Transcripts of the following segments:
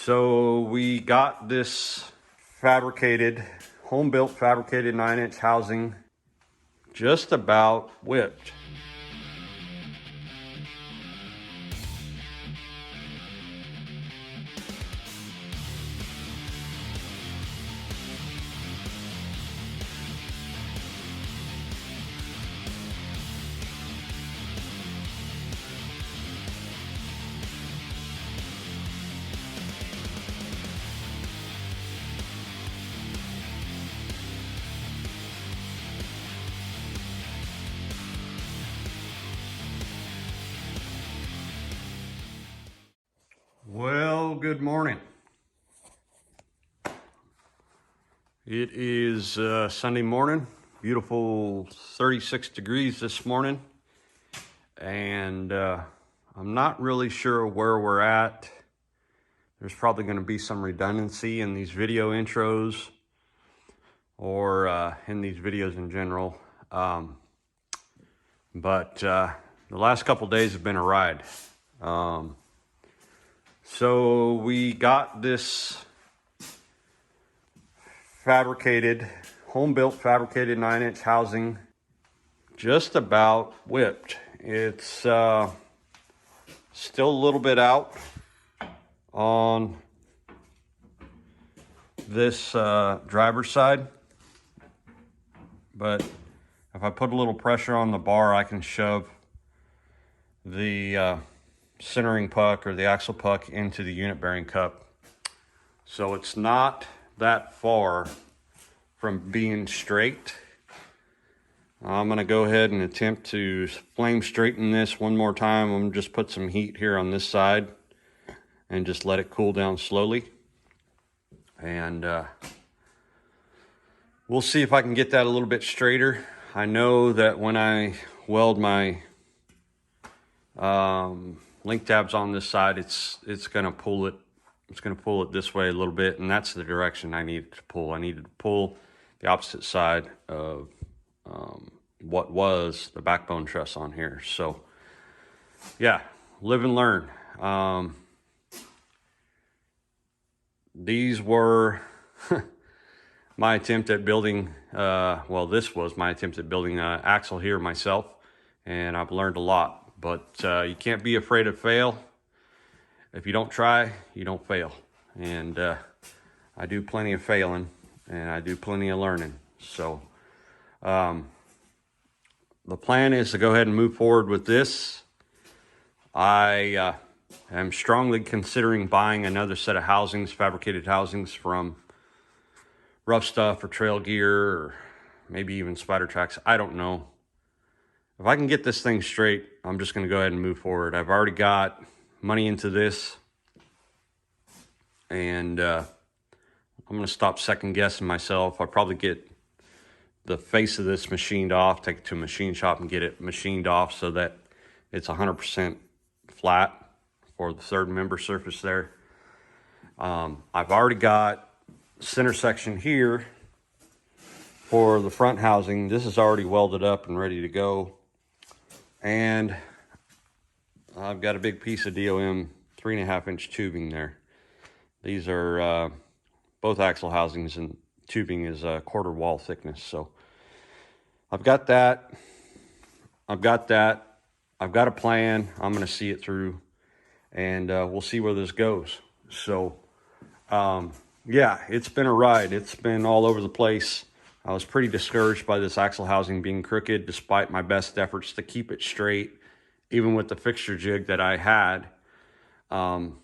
So we got this fabricated, home-built fabricated 9-inch housing just about whipped. Well, good morning. It is Sunday morning, beautiful 36 degrees this morning, and I'm not really sure where we're at. There's probably going to be some redundancy in these video intros or in these videos in general, but the last couple days have been a ride. So we got this fabricated, home-built fabricated 9-inch housing just about whipped. It's still a little bit out on this driver's side, but if I put a little pressure on the bar, I can shove the centering puck or the axle puck into the unit bearing cup. So it's not that far from being straight. I'm going to go ahead and attempt to flame straighten this one more time. I'm going to just put some heat here on this side and just let it cool down slowly. And we'll see if I can get that a little bit straighter. I know that when I weld my link tabs on this side, it's going to pull it. It's going to pull it this way a little bit, and that's the direction I needed to pull. I needed to pull the opposite side of what was the backbone truss on here. So, yeah, live and learn. These were my attempt at building, well, this was my attempt at building an axle here myself, and I've learned a lot. But you can't be afraid of fail. If you don't try, you don't fail. And I do plenty of failing, and I do plenty of learning. So the plan is to go ahead and move forward with this. I am strongly considering buying another set of housings, fabricated housings from Rough Stuff or Trail Gear, or maybe even Spider Tracks. I don't know. If I can get this thing straight, I'm just going to go ahead and move forward. I've already got money into this, and I'm going to stop second guessing myself. I'll probably get the face of this machined off, take it to a machine shop and get it machined off so that it's 100% flat for the third member surface there. I've already got center section here for the front housing. This is already welded up and ready to go. And I've got a big piece of DOM 3.5-inch tubing there. These are both axle housings, and tubing is a quarter wall thickness. So I've got that. I've got a plan. I'm going to see it through, and we'll see where this goes. So yeah, it's been a ride. It's been all over the place. I was pretty discouraged by this axle housing being crooked, despite my best efforts to keep it straight, even with the fixture jig that I had. And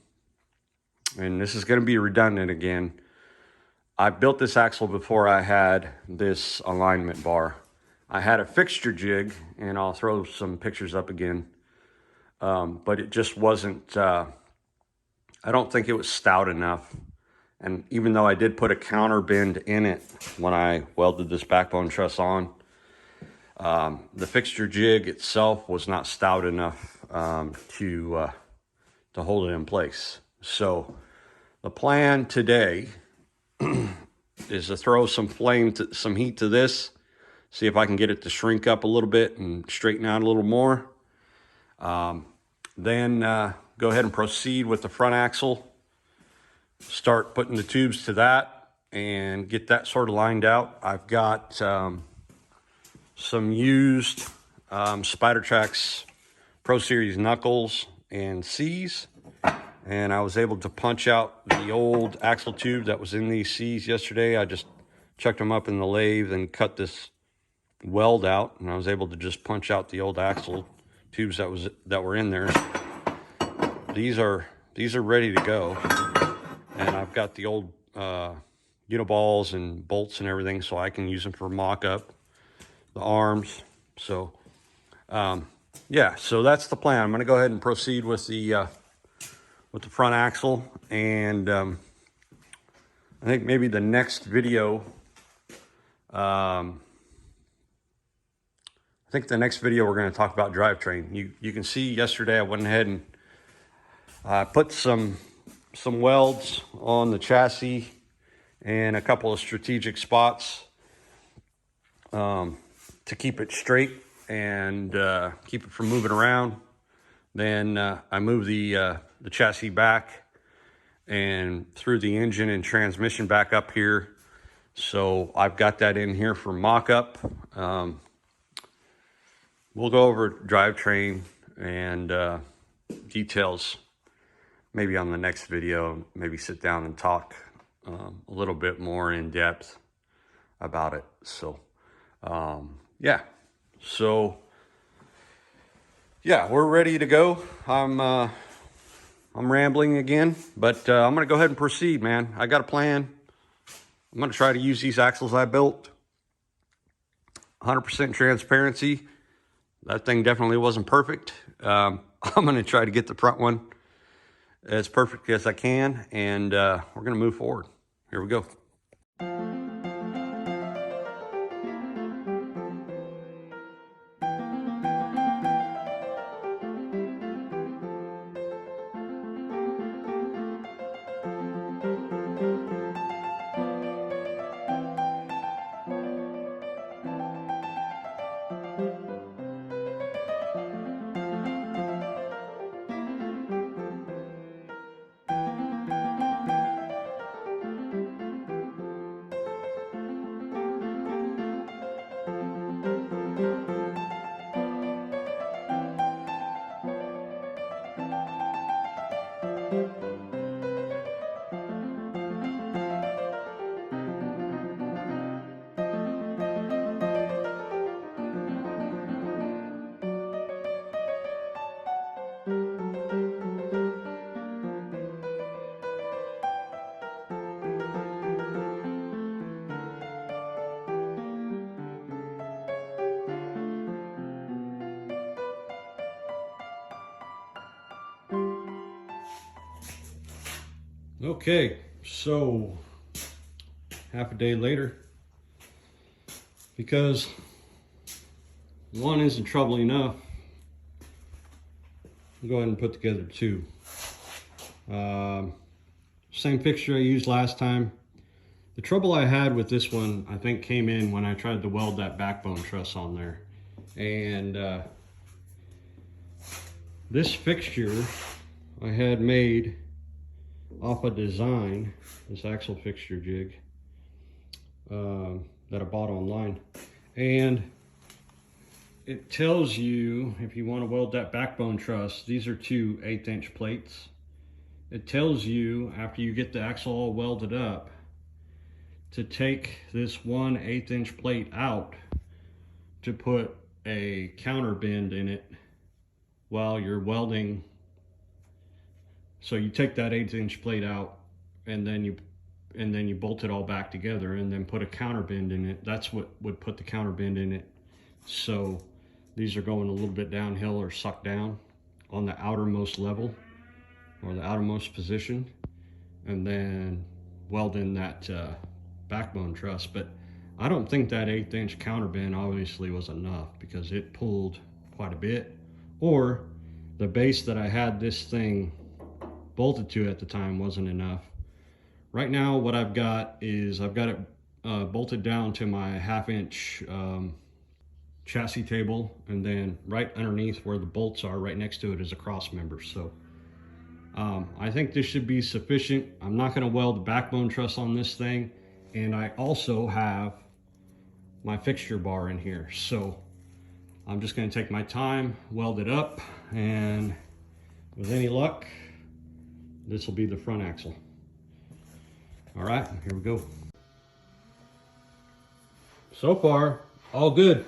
this is going to be redundant again. I built this axle before I had this alignment bar. I had a fixture jig, and I'll throw some pictures up again. But it just wasn't, I don't think it was stout enough. And even though I did put a counter bend in it when I welded this backbone truss on, the fixture jig itself was not stout enough to hold it in place. So the plan today is to throw some heat to this, see if I can get it to shrink up a little bit and straighten out a little more. Then go ahead and proceed with the front axle. start putting the tubes to that and get that sort of lined out. I've got some used Spider Tracks Pro Series knuckles and C's, and I was able to punch out the old axle tube that was in these C's yesterday. I just chucked them up in the lathe and cut this weld out, and I was able to just punch out the old axle tubes that were in there. These are ready to go, and I've got the old uniballs and bolts and everything, so I can use them for mock-up, the arms. So yeah, so that's the plan. I'm going to go ahead and proceed with the front axle, and I think maybe the next video, we're going to talk about drivetrain. You can see yesterday I went ahead and put some welds on the chassis and a couple of strategic spots to keep it straight and keep it from moving around. Then I moved the chassis back and threw the engine and transmission back up here. So I've got that in here for mock-up. We'll go over drivetrain and details maybe on the next video, maybe sit down and talk a little bit more in depth about it. So yeah, we're ready to go. I'm rambling again, but I'm gonna go ahead and proceed, man. I got a plan. I'm gonna try to use these axles I built. 100% transparency. That thing definitely wasn't perfect. I'm gonna try to get the front one as perfect as I can, and we're gonna move forward. Here we go. Okay, so half a day later, because one isn't trouble enough, I'll go ahead and put together two. Same fixture I used last time. The trouble I had with this one, I think, came in when I tried to weld that backbone truss on there. And this fixture I had made off a design, this axle fixture jig that I bought online, and it tells you if you want to weld that backbone truss, these are two 1/8" plates. It tells you after you get the axle all welded up to take this 1/8" plate out to put a counter bend in it while you're welding. So you take that 1/8" plate out, and then you bolt it all back together, and then put a counter bend in it. That's what would put the counter bend in it. So these are going a little bit downhill or sucked down on the outermost level or the outermost position, and then weld in that backbone truss. But I don't think that 1/8" counter bend obviously was enough, because it pulled quite a bit, or the base that I had this thing bolted to at the time wasn't enough. Right now what I've got is I've got it bolted down to my 1/2" chassis table, and then right underneath where the bolts are, right next to it, is a cross member. So I think this should be sufficient. I'm not going to weld the backbone truss on this thing, and I also have my fixture bar in here, so I'm just going to take my time, weld it up, and with any luck, this will be the front axle. All right, here we go. So far, all good.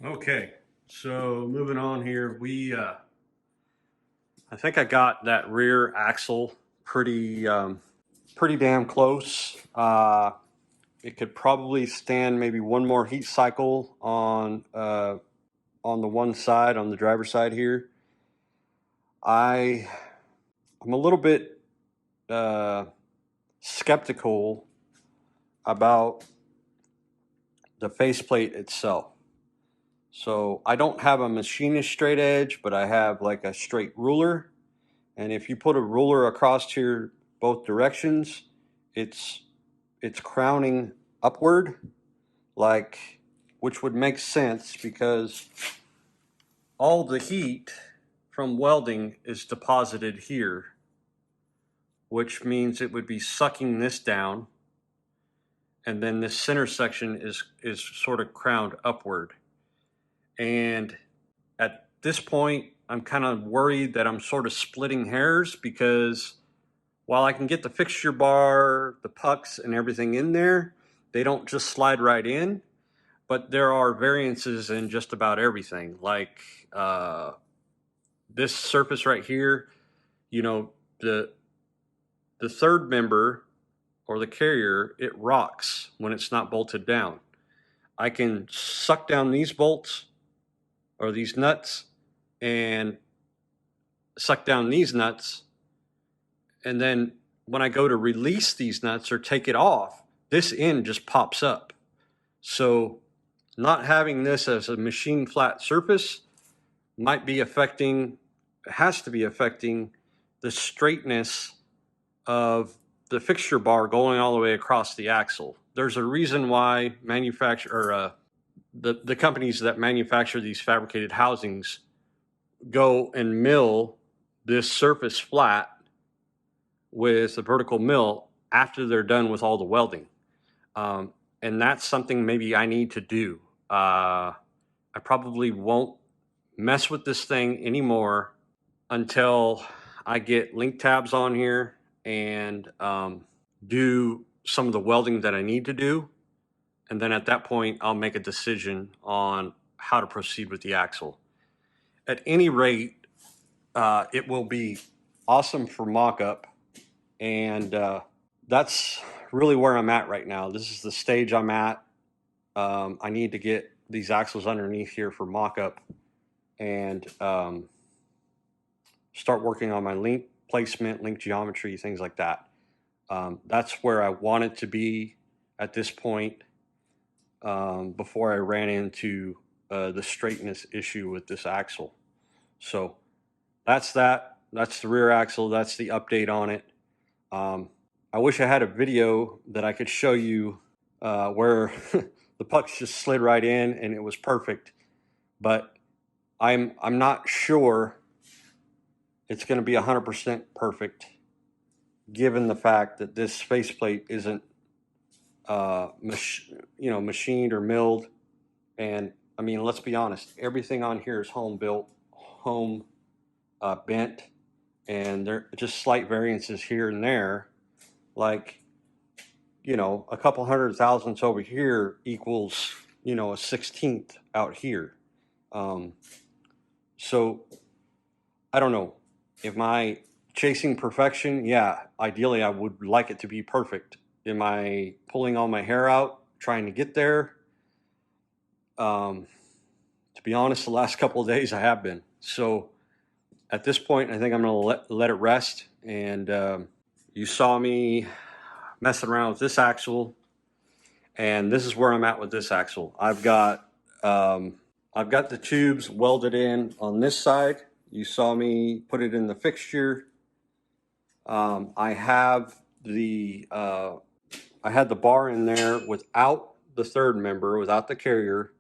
Okay, so moving on here, I think I got that rear axle pretty pretty damn close. It could probably stand maybe one more heat cycle on the one side, on the driver's side here. I'm a little bit skeptical about the faceplate itself. So I don't have a machinist straight edge, but I have like a straight ruler. And if you put a ruler across here both directions, it's crowning upward, like, which would make sense because all the heat from welding is deposited here, which means it would be sucking this down, and then this center section is sort of crowned upward. And at this point, I'm kind of worried that I'm sort of splitting hairs, because while I can get the fixture bar, the pucks, and everything in there, they don't just slide right in. But there are variances in just about everything. Like this surface right here, you know, the third member or the carrier, it rocks when it's not bolted down. I can suck down these bolts or these nuts and suck down these nuts, and then when I go to release these nuts or take it off, this end just pops up. So not having this as a machine flat surface might be affecting, has to be affecting the straightness of the fixture bar going all the way across the axle. There's a reason why the companies that manufacture these fabricated housings go and mill this surface flat with a vertical mill after they're done with all the welding. And that's something maybe I need to do. I probably won't mess with this thing anymore until I get link tabs on here and do some of the welding that I need to do. And then at that point, I'll make a decision on how to proceed with the axle. At any rate, it will be awesome for mock-up. And that's really where I'm at right now. This is the stage I'm at. I need to get these axles underneath here for mock-up and start working on my link placement, link geometry, things like that. That's where I want it to be at this point, before I ran into the straightness issue with this axle. So that's that. That's the rear axle. That's the update on it. I wish I had a video that I could show you where the pucks just slid right in and it was perfect, but I'm not sure it's going to be 100% perfect, given the fact that this faceplate isn't machined or milled. And I mean, let's be honest, everything on here is home built, home bent, and there are just slight variances here and there. Like, you know, a couple hundred thousandths over here equals, you know, a 16th out here. So I don't know. Am I chasing perfection? Yeah, ideally I would like it to be perfect. Am I pulling all my hair out trying to get there? To be honest, the last couple of days I have been. So at this point, I think I'm going to let it rest. And you saw me messing around with this axle, and this is where I'm at with this axle. I've got I've got the tubes welded in on this side. You saw me put it in the fixture. I had the bar in there without the third member, without the carrier,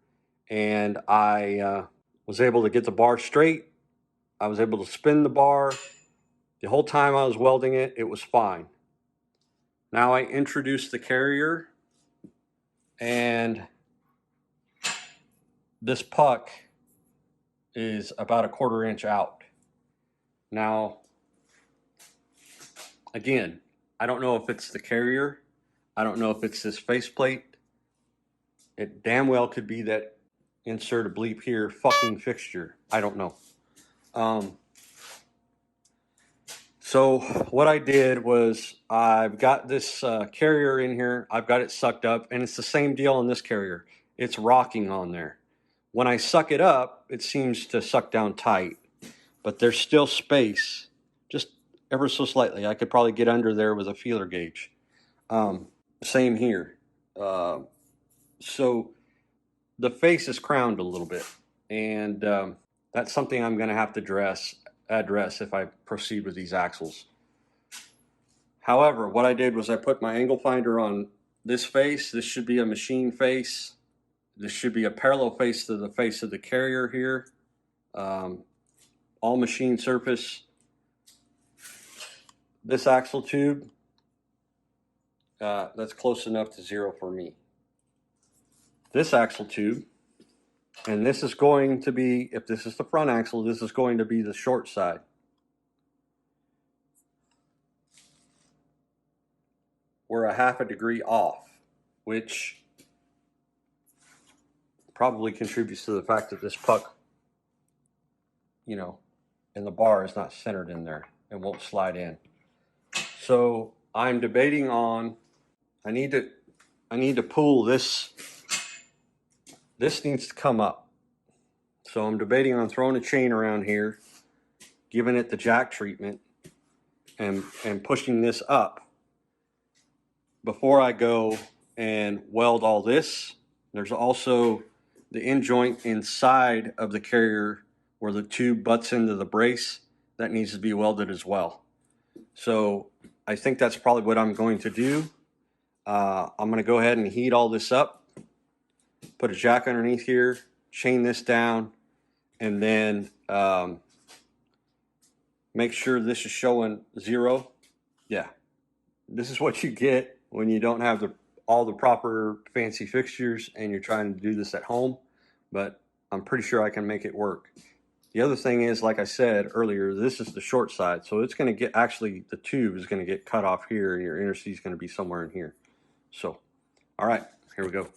and I was able to get the bar straight. I was able to spin the bar. The whole time I was welding it, it was fine. Now I introduced the carrier, and this puck is about a 1/4 inch out. Now, again, I don't know if it's the carrier. I don't know if it's this faceplate. It damn well could be that insert a bleep here fucking fixture. I don't know. So what I did was I've got this carrier in here. I've got it sucked up, and it's the same deal on this carrier. It's rocking on there. When I suck it up, it seems to suck down tight, but there's still space, just ever so slightly. I could probably get under there with a feeler gauge. Same here. So the face is crowned a little bit, and that's something I'm going to have to address if I proceed with these axles. However, what I did was I put my angle finder on this face. This should be a machine face. This should be a parallel face to the face of the carrier here. All machine surface. This axle tube, that's close enough to 0 for me. This axle tube, and this is going to be, if this is the front axle, this is going to be the short side. We're a 1/2 degree off, which probably contributes to the fact that this puck, you know, and the bar is not centered in there and won't slide in. So I'm debating on, I need to pull this. This needs to come up. So I'm debating on throwing a chain around here, giving it the jack treatment, and pushing this up before I go and weld all this. There's also the end joint inside of the carrier where the tube butts into the brace. That needs to be welded as well. So I think that's probably what I'm going to do. I'm going to go ahead and heat all this up, put a jack underneath here, chain this down, and then make sure this is showing 0. Yeah, this is what you get when you don't have all the proper fancy fixtures and you're trying to do this at home, but I'm pretty sure I can make it work. The other thing is, like I said earlier, this is the short side, so it's going to get, actually the tube is going to get cut off here, and your inner C is going to be somewhere in here. So, all right, here we go.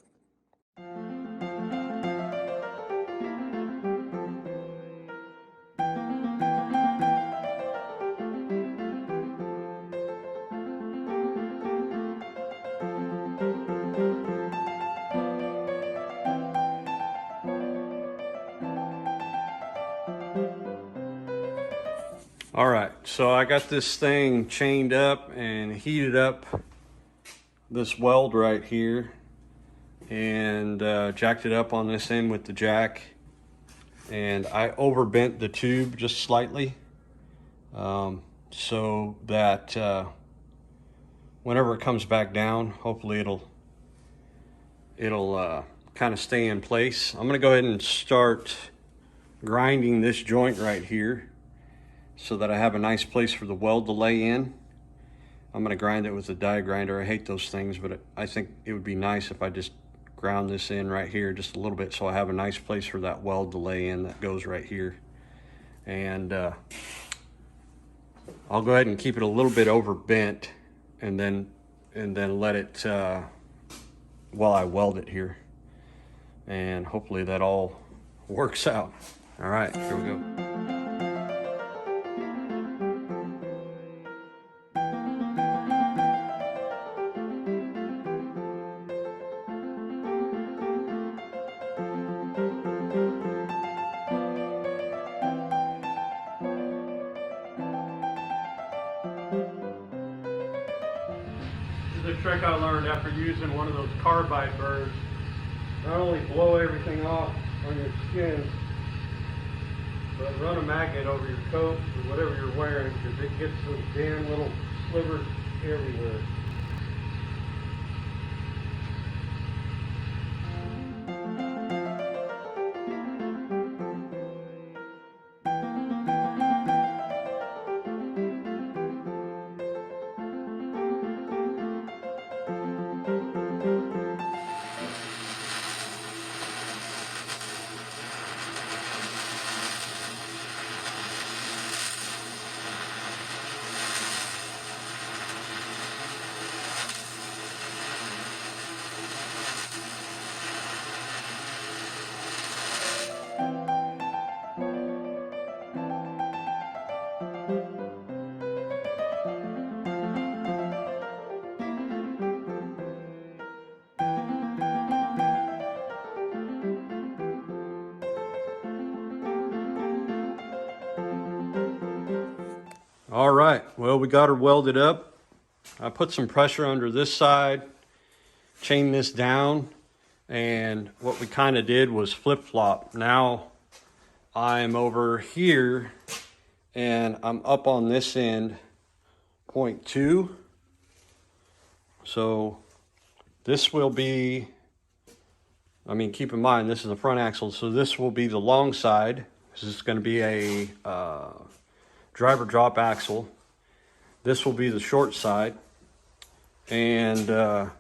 All right, so I got this thing chained up and heated up, this weld right here, and jacked it up on this end with the jack, and I overbent the tube just slightly, so that whenever it comes back down, hopefully it'll kind of stay in place. I'm gonna go ahead and start grinding this joint right here so that I have a nice place for the weld to lay in. I'm gonna grind it with a die grinder. I hate those things, but I think it would be nice if I just ground this in right here just a little bit so I have a nice place for that weld to lay in that goes right here. And I'll go ahead and keep it a little bit over bent and then let it while I weld it here. And hopefully that all works out. All right, here we go. This is a trick I learned after using one of those carbide burrs. Not only blow everything off on your skin, but run a magnet over your coat or whatever you're wearing, because it gets those damn little slivers everywhere. All right, well, we got her welded up. I put some pressure under this side, chained this down, and what we kind of did was flip-flop. Now I'm over here and I'm up on this end, 0.2. So this will be, I mean, keep in mind, this is the front axle, so this will be the long side. This is going to be a driver drop axle. This will be the short side. And so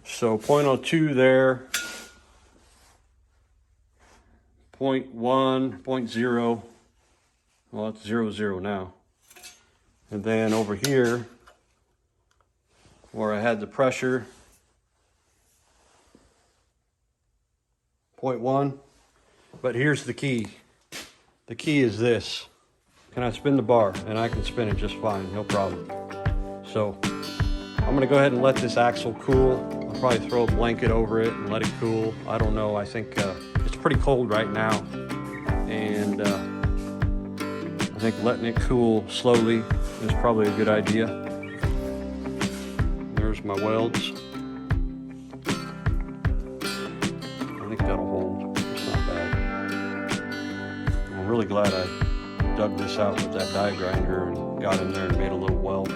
0.02 there, 0.1, 0.0, well, it's 0.0 now. And then over here, where I had the pressure, 0.1. But here's the key. The key is this. Can I spin the bar? And I can spin it just fine, no problem. So I'm gonna go ahead and let this axle cool. I'll probably throw a blanket over it and let it cool. I don't know, I think it's pretty cold right now. And I think letting it cool slowly is probably a good idea. There's my welds. I think that'll hold, it's not bad. I'm really glad I dug this out with that die grinder and got in there and made a little weld.